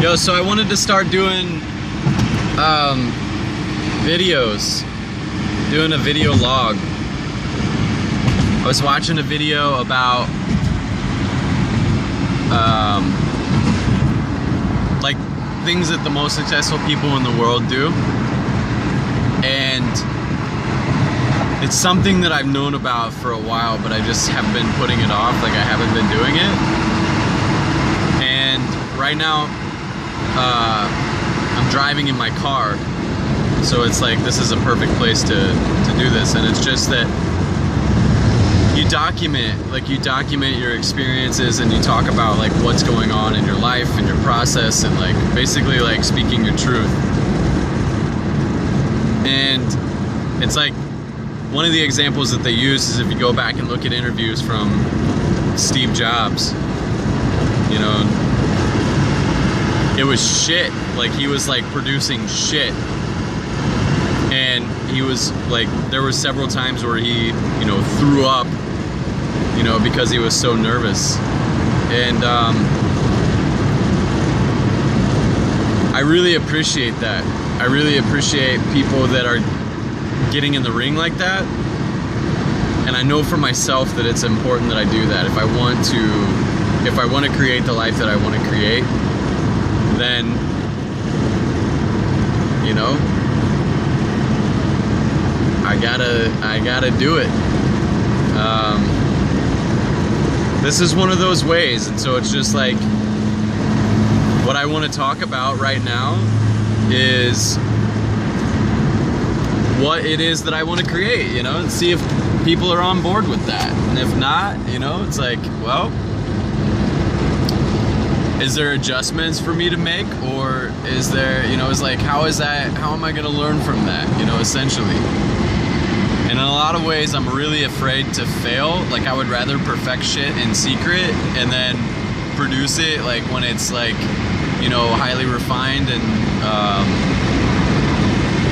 Yo, so I wanted to start doing videos, doing a video log. I was watching a video about like things that the most successful people in the world do, and it's something that I've known about for a while, but I just have been putting it off. Like, I haven't been doing it. And right now I'm driving in my car, so it's like this is a perfect place to do this. And it's just that you document your experiences, and you talk about like what's going on in your life and your process, and like basically like speaking your truth. And it's like one of the examples that they use is if you go back and look at interviews from Steve Jobs, you know, it was shit. Like, he was like producing shit. And he was like, there were several times where he, you know, threw up, you know, because he was so nervous. And I really appreciate that. I really appreciate people that are getting in the ring like that. And I know for myself that it's important that I do that. If I want to create the life that I want to create, then, you know, I gotta do it. This is one of those ways, and so it's just like, what I want to talk about right now is what it is that I want to create, you know, and see if people are on board with that. And if not, you know, it's like, well, is there adjustments for me to make, or is there, you know, it's like, how am I going to learn from that, you know, essentially. And in a lot of ways, I'm really afraid to fail. Like, I would rather perfect shit in secret and then produce it like when it's like, you know, highly refined and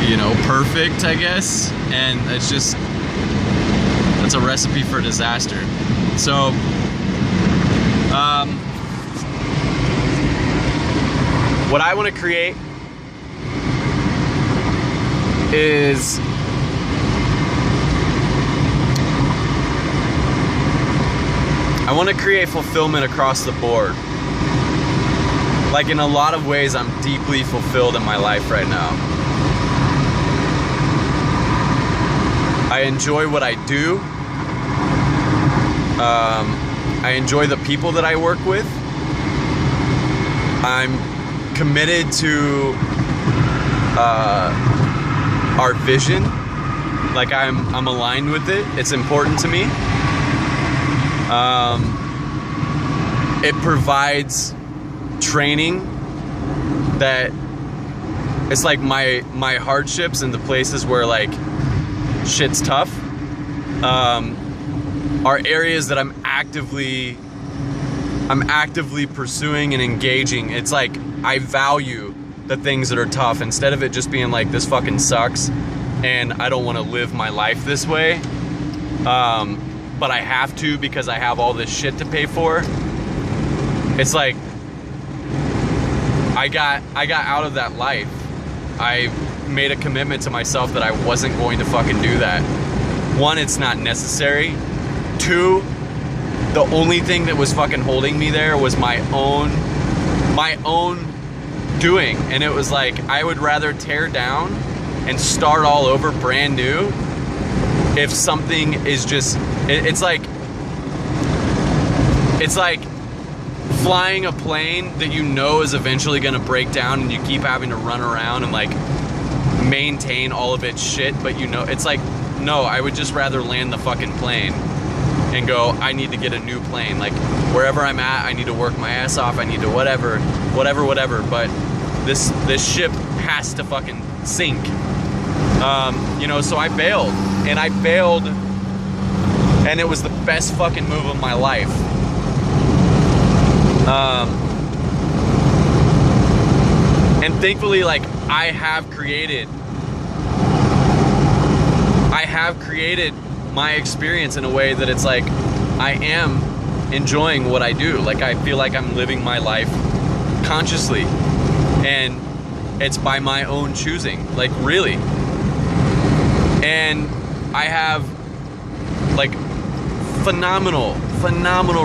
you know, perfect, I guess. And it's just, that's a recipe for disaster. So what I want to create is I want to create fulfillment across the board. Like, in a lot of ways, I'm deeply fulfilled in my life right now. I enjoy what I do. I enjoy the people that I work with. I'm committed to our vision. Like, I'm aligned with it. It's important to me. It provides training that it's like my hardships and the places where like shit's tough are areas that I'm actively pursuing and engaging. It's like I value the things that are tough instead of it just being like, this fucking sucks and I don't want to live my life this way, but I have to because I have all this shit to pay for. It's like I got out of that life. I made a commitment to myself that I wasn't going to fucking do that. One, it's not necessary. Two, the only thing that was fucking holding me there was my own doing. And it was like, I would rather tear down and start all over brand new if something is just, it's like flying a plane that you know is eventually gonna break down, and you keep having to run around and like maintain all of its shit, but you know, it's like, no, I would just rather land the fucking plane and go, I need to get a new plane. Like, wherever I'm at, I need to work my ass off, I need to whatever, but this ship has to fucking sink. You know, so I bailed, and it was the best fucking move of my life. And thankfully, like, I have created my experience in a way that it's like, I am enjoying what I do. Like, I feel like I'm living my life consciously. and it's by my own choosing, like really. And I have like phenomenal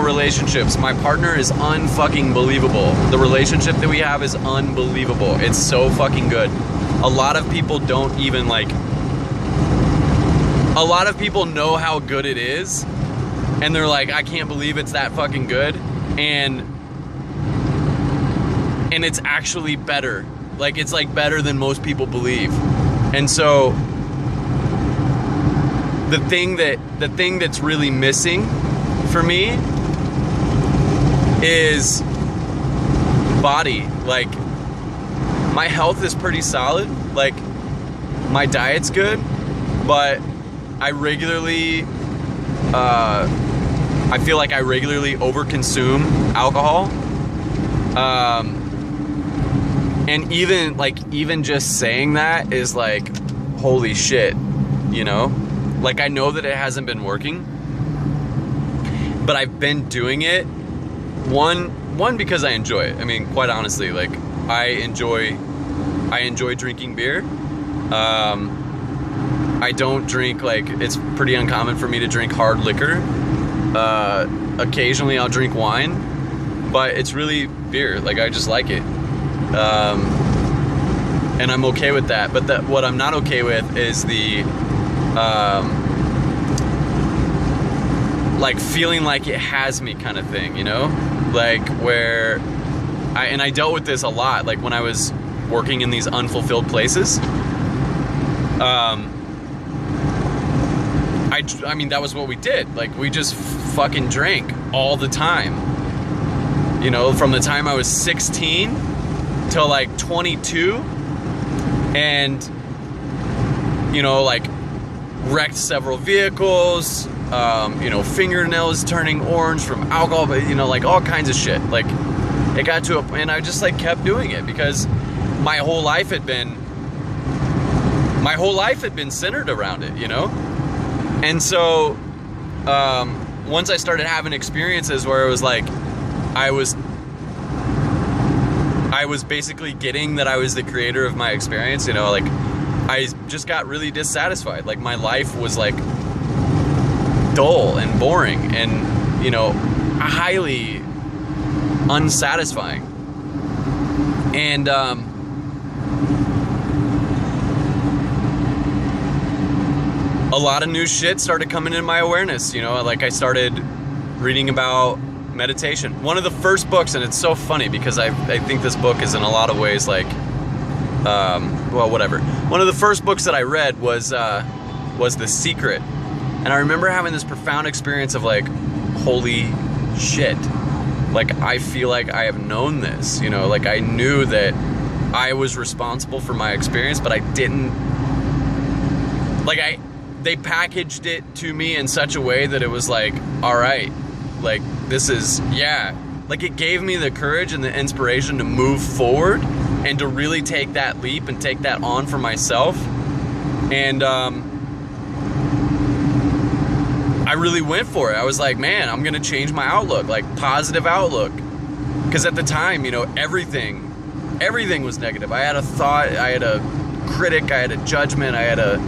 relationships. My partner is unfucking believable. The relationship that we have is unbelievable. It's so fucking good. A lot of people don't even like, a lot of people know how good it is, and they're like, I can't believe it's that fucking good. And it's actually better. Like, it's like better than most people believe. And so the thing that's really missing for me is body. Like, my health is pretty solid. Like, my diet's good, but I regularly, I feel like I regularly overconsume alcohol. And even just saying that is like, holy shit, you know? Like, I know that it hasn't been working, but I've been doing it. One, because I enjoy it. I mean, quite honestly, like, I enjoy drinking beer. I don't drink, like, it's pretty uncommon for me to drink hard liquor. Occasionally I'll drink wine, but it's really beer. Like, I just like it. And I'm okay with that. But what I'm not okay with is the, like, feeling like it has me kind of thing, you know? Like, where I dealt with this a lot, like when I was working in these unfulfilled places. I mean, that was what we did. Like, we just fucking drank all the time. You know, from the time I was 16 till like 22, and, you know, like, wrecked several vehicles, you know, fingernails turning orange from alcohol, but, you know, like, all kinds of shit. Like, it got to and I just, like, kept doing it because my whole life had been centered around it, you know? And so, once I started having experiences where it was like, I was basically getting that I was the creator of my experience, you know, like, I just got really dissatisfied. Like, my life was like dull and boring and, you know, highly unsatisfying. And, a lot of new shit started coming into my awareness, you know, like, I started reading about meditation. One of the first books, and it's so funny because I think this book is in a lot of ways like, well, whatever. One of the first books that I read was The Secret. And I remember having this profound experience of like, holy shit. Like, I feel like I have known this, you know, like, I knew that I was responsible for my experience, but I didn't, like, they packaged it to me in such a way that it was like, all right, like, this is, yeah. Like, it gave me the courage and the inspiration to move forward and to really take that leap and take that on for myself. And I really went for it. I was like, man, I'm gonna change my outlook, like, positive outlook. Because at the time, you know, everything was negative. I had a thought, I had a critic, I had a judgment, I had a,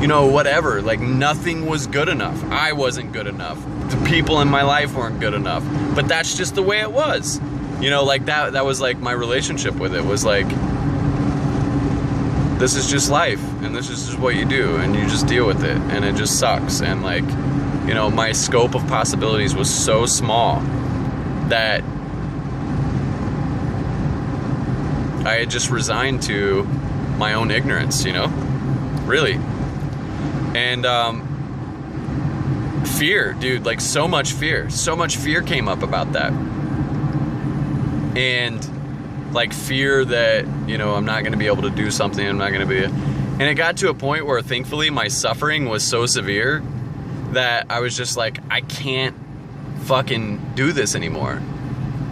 you know, whatever. Like, nothing was good enough. I wasn't good enough. The people in my life weren't good enough. But that's just the way it was. You know, like, that was like my relationship with it was like, this is just life, and this is just what you do, and you just deal with it, and it just sucks. And, like, you know, my scope of possibilities was so small that I had just resigned to my own ignorance, you know, really. And fear, dude, like, so much fear came up about that. And, like, fear that, you know, I'm not going to be able to do something, I'm not going to be, and it got to a point where, thankfully, my suffering was so severe that I was just like, I can't fucking do this anymore.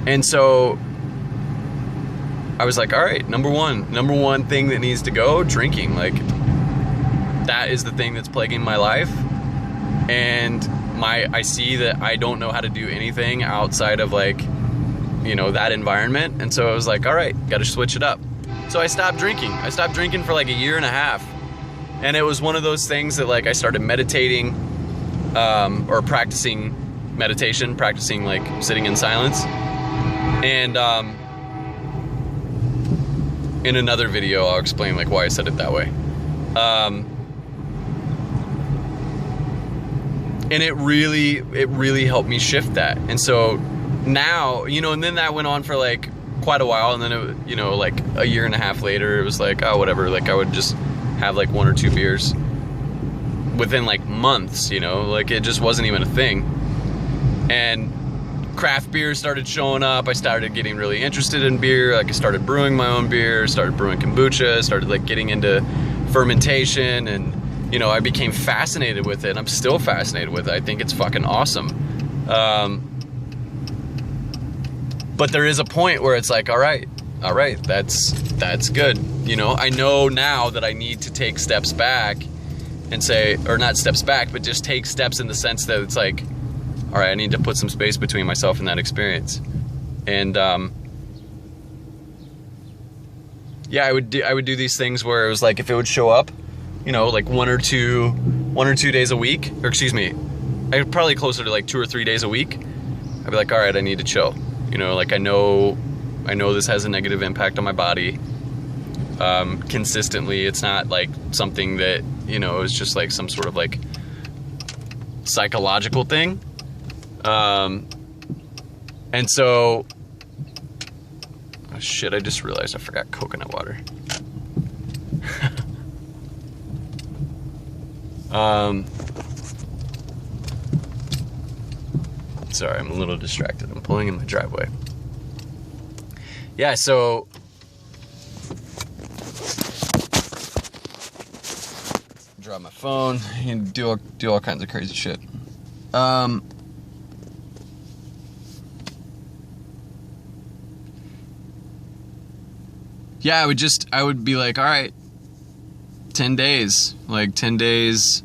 And so I was like, all right, number one thing that needs to go, drinking. Like, that is the thing that's plaguing my life. And I see that I don't know how to do anything outside of, like, you know, that environment. And so I was like, all right, got to switch it up. So I stopped drinking. I stopped drinking for like a year and a half. And it was one of those things that like I started meditating or practicing meditation, practicing like sitting in silence. And in another video, I'll explain like why I said it that way. And it really helped me shift that. And so now, you know, and then that went on for like quite a while. And then, it, you know, like a year and a half later, it was like, oh, whatever. Like I would just have like 1 or 2 beers within like months, you know, like it just wasn't even a thing. And craft beer started showing up. I started getting really interested in beer. Like I started brewing my own beer, started brewing kombucha, started like getting into fermentation, and you know, I became fascinated with it. I'm still fascinated with it. I think it's fucking awesome. But there is a point where it's like, all right, that's good. You know, I know now that I need to take steps back and say, or not steps back, but just take steps in the sense that it's like, all right, I need to put some space between myself and that experience. And yeah, I would do these things where it was like, if it would show up, you know, like 1 or 2 days a week, or excuse me, probably closer to like 2 or 3 days a week. I'd be like, all right, I need to chill. You know, like I know this has a negative impact on my body. Consistently, it's not like something that, you know, is just like some sort of like psychological thing. And so, oh shit, I just realized I forgot coconut water. Sorry, I'm a little distracted. I'm pulling in my driveway. Yeah, so drop my phone and do all kinds of crazy shit. Yeah, I would be like, all right, 10 days, like 10 days,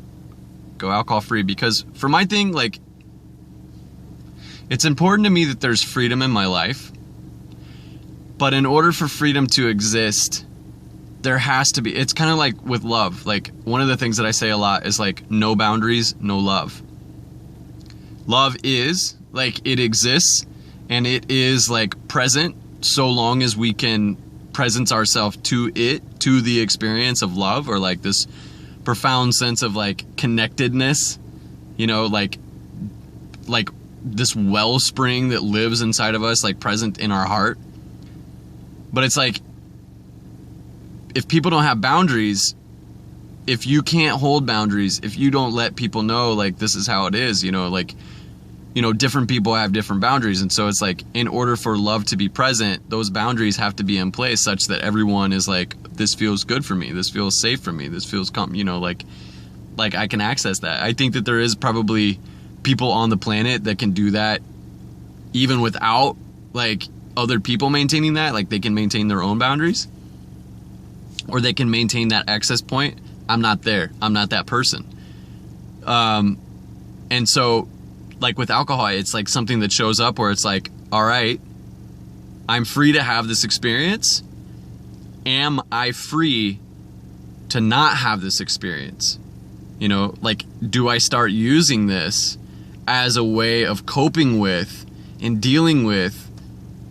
go alcohol free. Because for my thing, like, it's important to me that there's freedom in my life. But in order for freedom to exist, there has to be, it's kind of like with love. Like one of the things that I say a lot is like, no boundaries, no love. Love is like, it exists and it is like present so long as we can presence ourselves to it, to the experience of love, or like this profound sense of like connectedness, you know, like this wellspring that lives inside of us, like present in our heart. But it's like, if people don't have boundaries, if you can't hold boundaries, if you don't let people know like this is how it is, you know, like, you know, different people have different boundaries. And so it's like, in order for love to be present, those boundaries have to be in place such that everyone is like, this feels good for me, this feels safe for me, this feels you know, like I can access that. I think that there is probably people on the planet that can do that even without like other people maintaining that. Like they can maintain their own boundaries, or they can maintain that access point. I'm not there. I'm not that person. And so like with alcohol, it's like something that shows up where it's like, all right, I'm free to have this experience. Am I free to not have this experience? You know, like, do I start using this as a way of coping with and dealing with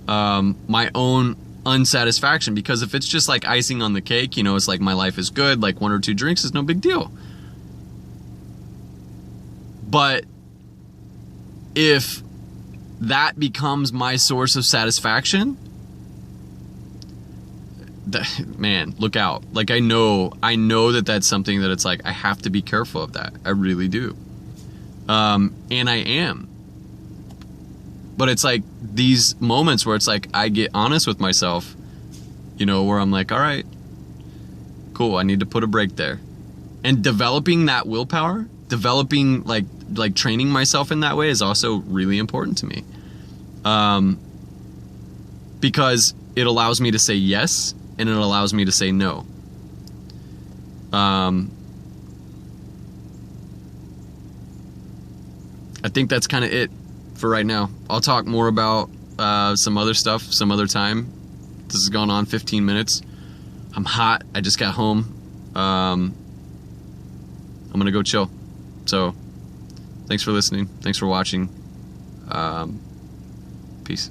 my own unsatisfaction? Because if it's just like icing on the cake, you know, it's like my life is good, like 1 or 2 drinks is no big deal. But if that becomes my source of satisfaction, man, look out. Like I know that that's something that it's like, I have to be careful of that. I really do. And I am. But it's like these moments where it's like, I get honest with myself, you know, where I'm like, all right, cool, I need to put a break there. And developing that willpower, developing like training myself in that way is also really important to me. Because it allows me to say yes, and it allows me to say no. I think that's kind of it for right now. I'll talk more about some other stuff some other time. This has gone on 15 minutes. I'm hot. I just got home. I'm gonna go chill. So, thanks for listening. Thanks for watching. Peace.